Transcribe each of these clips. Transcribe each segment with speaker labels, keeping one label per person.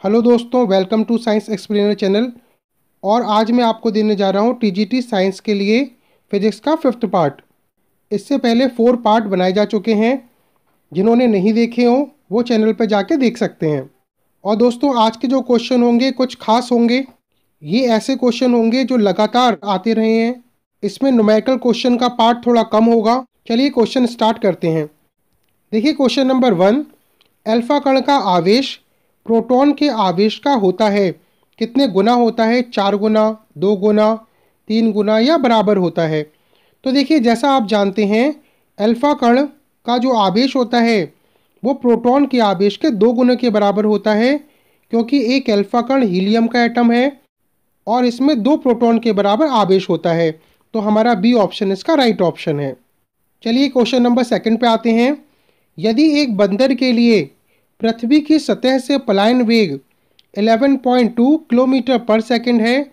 Speaker 1: Hello दोस्तों, welcome to science explainer channel. और आज मैं आपको देने जा रहा हूँ टीजीटी साइंस के लिए फिजिक्स का 5th पार्ट। इससे पहले 4 पार्ट बनाए जा चुके हैं। जिन्होंने नहीं देखे हों वो चैनल पर जाके देख सकते हैं। और दोस्तों, आज के जो क्वेश्चन होंगे कुछ खास होंगे। ये ऐसे क्वेश्चन होंगे जो लगातार आते रहे हैं। इसमें न्यूमेरिकल क्वेश्चन का पार्ट थोड़ा कम होगा। चलिए क्वेश्चन स्टार्ट करते हैं। देखिए क्वेश्चन नंबर 1, अल्फा कण का आवेश प्रोटॉन के आवेश का होता है कितने गुना होता है? 4 गुना, 2 गुना, 3 गुना या बराबर होता है? तो देखिए, जैसा आप जानते हैं अल्फा कण का जो आवेश होता है वो प्रोटॉन के आवेश के 2 गुने के बराबर होता है, क्योंकि एक अल्फा कण हीलियम का एटम है और इसमें 2 प्रोटॉन के बराबर आवेश होता है। तो हमारा बी ऑप्शन इसका राइट ऑप्शन है। चलिए क्वेश्चन नंबर 2 पे आते हैं। यदि एक बंदर के लिए पृथ्वी की सतह से पलायन वेग 11.2 किलोमीटर पर सेकंड है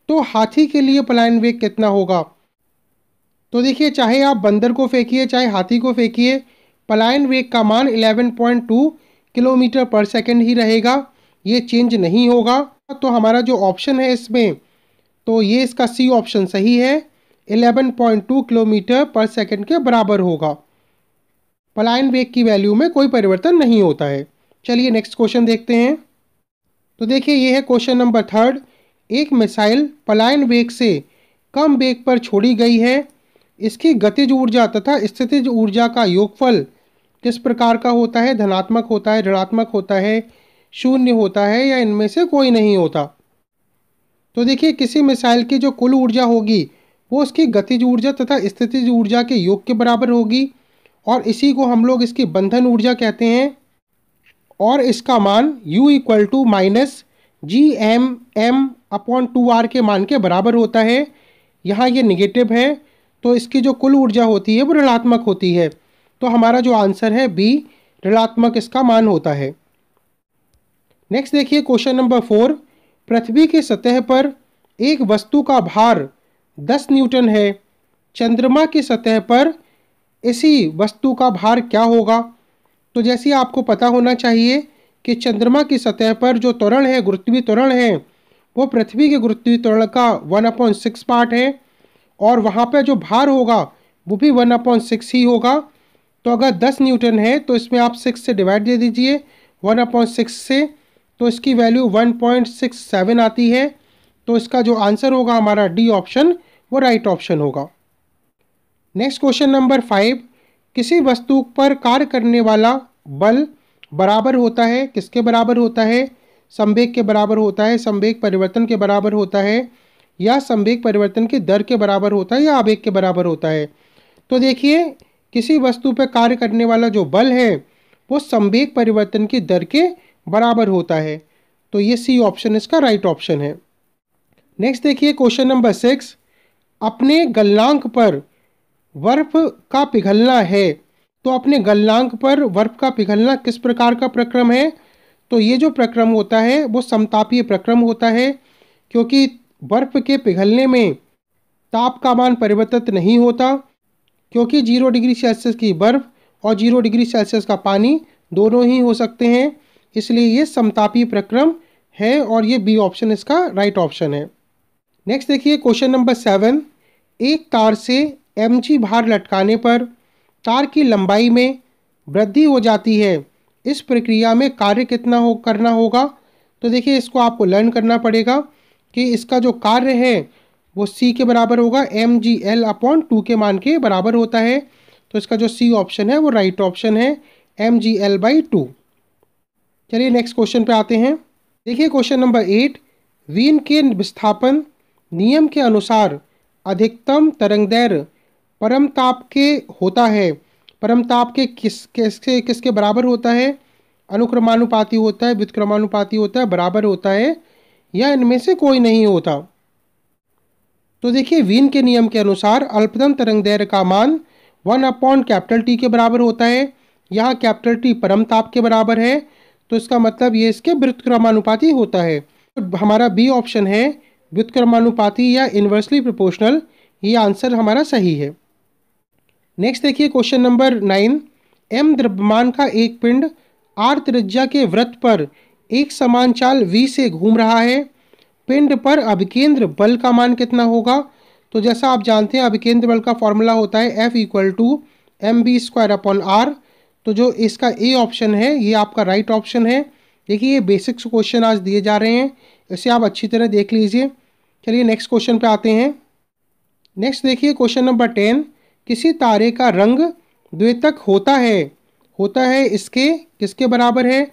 Speaker 1: तो हाथी के लिए पलायन वेग कितना होगा? तो देखिए, चाहे आप बंदर को फेंकिए चाहे हाथी को फेंकिए, पलायन वेग का मान 11.2 किलोमीटर पर सेकंड ही रहेगा। ये चेंज नहीं होगा। तो हमारा जो ऑप्शन है इसमें, तो ये इसका सी ऑप्शन सही है। 11.2 किलोमीटर पर सेकंड के बराबर होगा। पलायन वेग की वैल्यू में कोई परिवर्तन नहीं होता है। चलिए नेक्स्ट क्वेश्चन देखते हैं। तो देखिए, ये है क्वेश्चन नंबर 3। एक मिसाइल पलायन वेग से कम वेग पर छोड़ी गई है। इसकी गतिज ऊर्जा तथा स्थितिज ऊर्जा का योगफल किस प्रकार का होता है? धनात्मक होता है, ऋणात्मक होता है, शून्य होता है या इनमें से कोई नहीं होता? तो देखिए, किसी मिसाइल की जो कुल ऊर्जा होगी वो उसकी गतिज ऊर्जा तथा स्थितिज ऊर्जा के योग के बराबर होगी, और इसी को हम लोग इसकी बंधन ऊर्जा कहते हैं। और इसका मान U equal to minus GM/2R के मान के बराबर होता है। यहाँ ये निगेटिव है तो इसकी जो कुल ऊर्जा होती है वो ऋणात्मक होती है। तो हमारा जो आंसर है बी, ऋणात्मक इसका मान होता है। नेक्स्ट देखिए क्वेश्चन नंबर 4। पृथ्वी की सतह पर एक वस्तु का भार 10 न्यूटन है। चंद्रमा की सतह पर इसी वस्तु का भार क्या होगा? तो जैसे आपको पता होना चाहिए कि चंद्रमा की सतह पर जो त्वरण है, गुरुत्वीय त्वरण है, वो पृथ्वी के गुरुत्वीय त्वरण का 1/6 पार्ट है। और वहाँ पर जो भार होगा वो भी 1/6 ही होगा। तो अगर 10 न्यूटन है तो इसमें आप 6 से डिवाइड दे दीजिए 1/6 से, तो इसकी वैल्यू 1.67 आती है। तो इसका जो आंसर होगा हमारा डी ऑप्शन, वो राइट ऑप्शन होगा। Next question number 5। किसी वस्तु पर कार्य करने वाला बल बराबर होता है किसके बराबर होता है? संवेग के बराबर होता है, संवेग परिवर्तन के बराबर होता है, या संवेग परिवर्तन की दर के बराबर होता है, या आवेग के बराबर होता है? तो देखिए, किसी वस्तु पर कार्य करने वाला जो बल है वो संवेग परिवर्तन की दर के बराबर होता है। तो ये सी ऑप्शन इसका राइट ऑप्शन है। नेक्स्ट देखिए क्वेश्चन नंबर 6। अपने गलनांक पर बर्फ का पिघलना है तो अपने गलनांक पर बर्फ का पिघलना किस प्रकार का प्रक्रम है? तो ये जो प्रक्रम होता है वो समतापीय प्रक्रम होता है, क्योंकि बर्फ के पिघलने में ताप का मान परिवर्तित नहीं होता, क्योंकि 0 डिग्री सेल्सियस की बर्फ और 0 डिग्री सेल्सियस का पानी दोनों ही हो सकते हैं। इसलिए ये समतापीय प्रक्रम है और ये बी ऑप्शन इसका राइट ऑप्शन है। नेक्स्ट देखिए क्वेश्चन नंबर 7। एक तार से mg भार लटकाने पर तार की लंबाई में वृद्धि हो जाती है। इस प्रक्रिया में कार्य कितना करना होगा? तो देखिए, इसको आपको लर्न करना पड़ेगा कि इसका जो कार्य है वो c के बराबर होगा, mgl/2 के मान के बराबर होता है। तो इसका जो सी ऑप्शन है वो राइट ऑप्शन है, mgl/2। चलिए नेक्स्ट क्वेश्चन पे आते हैं। देखिए क्वेश्चन नंबर 8। वीन के विस्थापन नियम के अनुसार अधिकतम तरंगदैर्घ्य परमताप के होता है। परमताप के किसके बराबर होता है? अनुक्रमानुपाती होता है, व्युत्क्रमानुपाती होता है, बराबर होता है, या इनमें से कोई नहीं होता? तो देखिए, वीन के नियम के अनुसार अल्पतम तरंगदैर्घ्य का मान 1/T के बराबर होता है। यहाँ T परमताप के बराबर है, तो इसका मतलब ये इसके व्युत्क्रमानुपाती होता है। तो हमारा बी ऑप्शन है व्युत्क्रमानुपाती या इन्वर्सली प्रोपोर्शनल। ये आंसर हमारा सही है। नेक्स्ट देखिए क्वेश्चन नंबर 9। m द्रव्यमान का एक पिंड r त्रिज्या के वृत्त पर एक समान चाल v से घूम रहा है, पिंड पर अभिकेंद्र बल का मान कितना होगा? तो जैसा आप जानते हैं अभिकेंद्र बल का फॉर्मूला होता है F=mv² तो जो इसका ए ऑप्शन है ये आपका राइट ऑप्शन है। देखिए ये बेसिक्स क्वेश्चन आज दिए जा रहे हैं, इसे आप अच्छी तरह देख लीजिए। चलिए नेक्स्ट क्वेश्चन पे आते हैं। नेक्स्ट देखिए क्वेश्चन नंबर 10, किसी तारे का रंग द्वितक होता है इसके किसके बराबर है?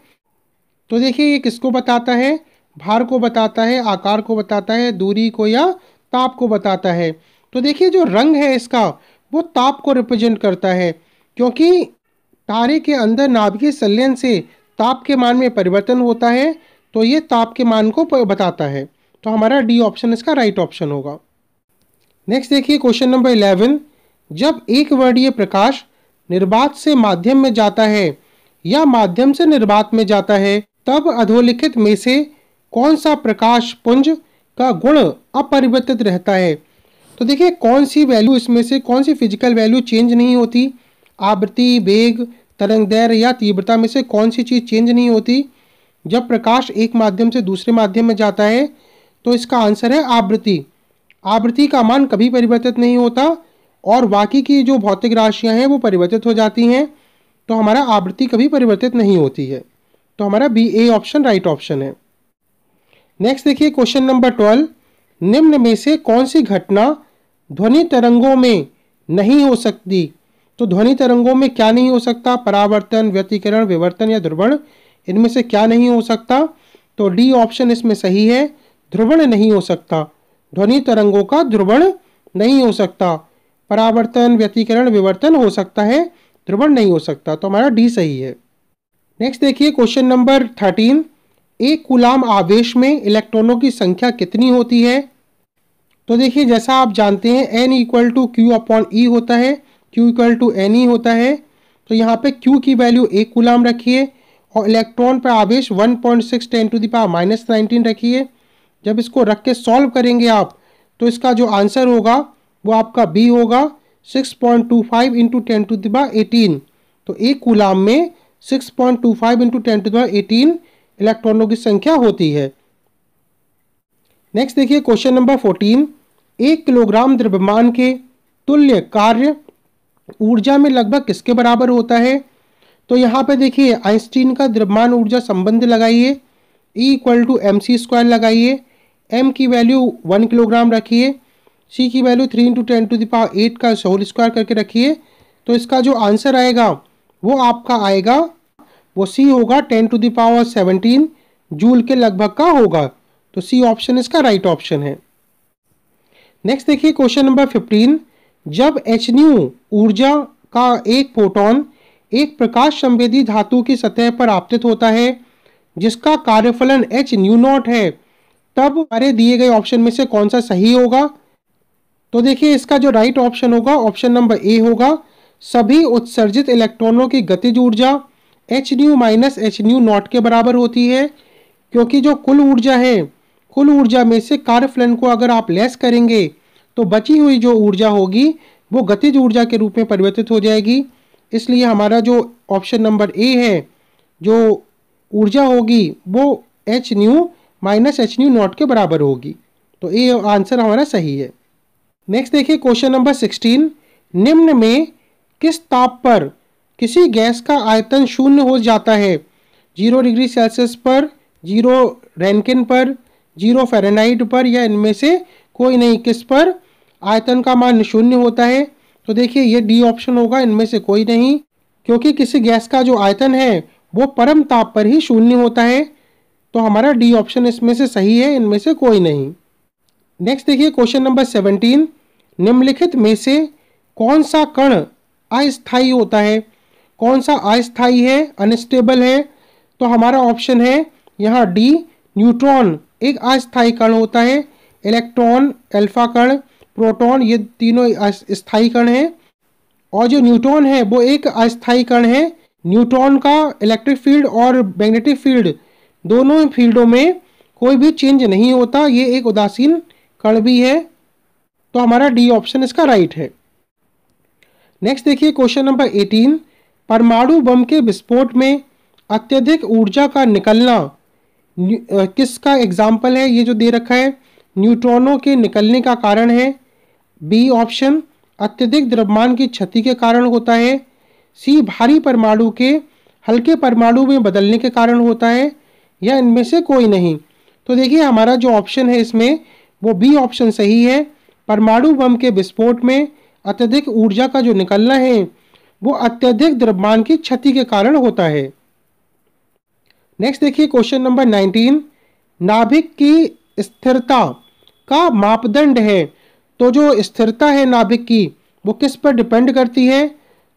Speaker 1: तो देखिए ये किसको बताता है? भार को बताता है, आकार को बताता है, दूरी को या ताप को बताता है। तो देखिए जो रंग है इसका वो ताप को रिप्रेजेंट करता है, क्योंकि तारे के अंदर नाभिकीय संलयन से ताप के मान में परिवर्तन होता है, तो ये ताप के मान को बताता है। तो हमारा डी ऑप्शन इसका राइट ऑप्शन होगा। नेक्स्ट देखिए क्वेश्चन नंबर 11, जब एक वर्णीय प्रकाश निर्वात से माध्यम में जाता है या माध्यम से निर्वात में जाता है तब अधोलिखित में से कौन सा प्रकाश पुंज का गुण अपरिवर्तित रहता है? तो देखिए कौन सी वैल्यू इसमें से कौन सी फिजिकल वैल्यू चेंज नहीं होती? आवृत्ति, वेग, तरंग दैर्घ्य या तीव्रता में से कौन सी चीज़ चेंज नहीं होती? जब प्रकाश एक माध्यम से दूसरे माध्यम में जाता है तो इसका आंसर है आवृत्ति। आवृत्ति का मान कभी परिवर्तित नहीं होता और बाकी की जो भौतिक राशियां हैं वो परिवर्तित हो जाती हैं, तो हमारा आवृत्ति कभी परिवर्तित नहीं होती है। तो हमारा B A option right option है। नेक्स्ट देखिए क्वेश्चन नंबर 12, निम्न में से कौन सी घटना ध्वनि तरंगों में नहीं हो सकती? तो ध्वनि तरंगों में क्या नहीं हो सकता? परावर्तन, व्यतिकरण, विवर्तन या ध्रुवण, इनमें से क्या नहीं हो सकता? तो डी ऑप्शन इसमें सही है, ध्रुवण नहीं हो सकता। ध्वनि तरंगों का ध्रुवण नहीं हो सकता। परावर्तन, व्यतिकरण, विवर्तन हो सकता है, ध्रुवण नहीं हो सकता। तो हमारा डी सही है। नेक्स्ट देखिए क्वेश्चन नंबर 13, एक कूलाम आवेश में इलेक्ट्रॉनों की संख्या कितनी होती है? तो देखिए जैसा आप जानते हैं N=Q/E होता है, Q=Ne होता है। तो यहाँ पे Q की वैल्यू 1 कूलाम रखिए और इलेक्ट्रॉन पर आवेश 1.6 × 10⁻⁻19 रखिए। जब इसको रख के सॉल्व करेंगे आप तो इसका जो आंसर होगा वो आपका बी होगा 6.25 × 10⁻18। तो एक कूलाम में 6.25 × 10⁻18 इलेक्ट्रॉनों की संख्या होती है। नेक्स्ट देखिए क्वेश्चन नंबर 14, 1 किलोग्राम द्रव्यमान के तुल्य कार्य ऊर्जा में लगभग किसके बराबर होता है? तो यहाँ पे देखिए आइंस्टीन का द्रव्यमान ऊर्जा संबंध लगाइए, E=mc² लगाइए, m की वैल्यू 1 किलोग्राम रखिए, c की वैल्यू 3 × 10⁸ का होल स्क्वायर करके रखिए। तो इसका जो आंसर आएगा वो आपका आएगा वो c होगा 10⁻17 जूल के लगभग का होगा। तो सी ऑप्शन इसका राइट ऑप्शन है। नेक्स्ट देखिए क्वेश्चन नंबर 15, जब hν ऊर्जा का एक फोटोन एक प्रकाश संवेदी धातु की सतह पर आपतित होता है जिसका कार्यफलन hν0 है, तब हमारे दिए गए ऑप्शन में से कौन सा सही होगा? तो देखिए इसका जो राइट ऑप्शन होगा ऑप्शन नंबर ए होगा, सभी उत्सर्जित इलेक्ट्रॉनों की गतिज ऊर्जा hν - hν0 के बराबर होती है, क्योंकि जो कुल ऊर्जा है कुल ऊर्जा में से कार्यफलन को अगर आप लेस करेंगे तो बची हुई जो ऊर्जा होगी वो गतिज ऊर्जा के रूप में परिवर्तित हो जाएगी। इसलिए हमारा जो ऑप्शन नंबर ए है, जो ऊर्जा होगी वो hν - hν0 के बराबर होगी। तो ए आंसर हमारा सही है। नेक्स्ट देखिए क्वेश्चन नंबर 16, निम्न में किस ताप पर किसी गैस का आयतन शून्य हो जाता है? 0 डिग्री सेल्सियस पर, 0 रैंकिन पर, 0 फ़ारेनहाइट पर या इनमें से कोई नहीं? किस पर आयतन का मान शून्य होता है? तो देखिए ये डी ऑप्शन होगा, इनमें से कोई नहीं, क्योंकि किसी गैस का जो आयतन है वो परम ताप पर ही शून्य होता है। तो हमारा डी ऑप्शन इसमें से सही है, इनमें से कोई नहीं। नेक्स्ट देखिए क्वेश्चन नंबर 17, निम्नलिखित में से कौन सा कण अस्थायी होता है? कौन सा अस्थायी है, अनस्टेबल है? तो हमारा ऑप्शन है यहाँ डी, न्यूट्रॉन एक अस्थायी कण होता है। इलेक्ट्रॉन, अल्फा कण, प्रोटॉन ये तीनों स्थायी कण हैं और जो न्यूट्रॉन है वो एक अस्थायी कण है। न्यूट्रॉन का इलेक्ट्रिक फील्ड और मैग्नेटिक फील्ड दोनों फील्डों में कोई भी चेंज नहीं होता, ये एक उदासीन कण भी है। तो हमारा डी ऑप्शन इसका राइट है। नेक्स्ट देखिए क्वेश्चन नंबर 18, परमाणु बम के विस्फोट में अत्यधिक ऊर्जा का निकलना किसका एग्जाम्पल है ये जो दे रखा है, न्यूट्रॉनों के निकलने का कारण है। बी ऑप्शन अत्यधिक द्रव्यमान की क्षति के कारण होता है। सी भारी परमाणु के हल्के परमाणु में बदलने के कारण होता है, या इनमें से कोई नहीं। तो देखिए हमारा जो ऑप्शन है इसमें वो बी ऑप्शन सही है। परमाणु बम के विस्फोट में अत्यधिक ऊर्जा का जो निकलना है वो अत्यधिक द्रव्यमान की क्षति के कारण होता है। नेक्स्ट देखिए क्वेश्चन नंबर 19, नाभिक की स्थिरता का मापदंड है। तो जो स्थिरता है नाभिक की वो किस पर डिपेंड करती है?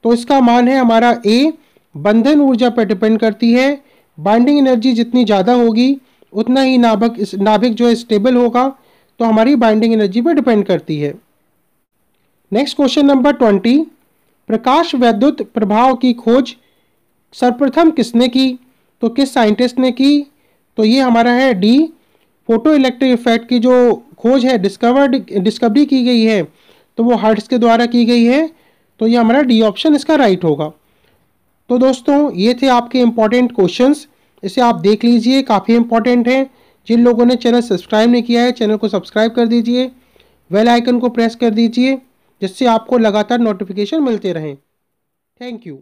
Speaker 1: तो इसका मान है हमारा ए, बंधन ऊर्जा पर डिपेंड करती है। बाइंडिंग एनर्जी जितनी ज़्यादा होगी उतना ही नाभिक जो है स्टेबल होगा, तो हमारी बाइंडिंग एनर्जी पर डिपेंड करती है। नेक्स्ट क्वेश्चन नंबर 20, प्रकाश वैद्युत प्रभाव की खोज सर्वप्रथम किसने की? तो किस साइंटिस्ट ने की? तो ये हमारा है डी, फोटो इलेक्ट्रिक इफेक्ट की जो खोज है डिस्कवरी की गई है तो वो हर्ट्ज के द्वारा की गई है। तो ये हमारा डी ऑप्शन इसका राइट होगा। तो दोस्तों ये थे आपके इम्पॉर्टेंट क्वेश्चंस, इसे आप देख लीजिए, काफ़ी इंपॉर्टेंट हैं। जिन लोगों ने चैनल सब्सक्राइब नहीं किया है चैनल को सब्सक्राइब कर दीजिए, बेल आइकन को प्रेस कर दीजिए जिससे आपको लगातार नोटिफिकेशन मिलते रहें। Thank you.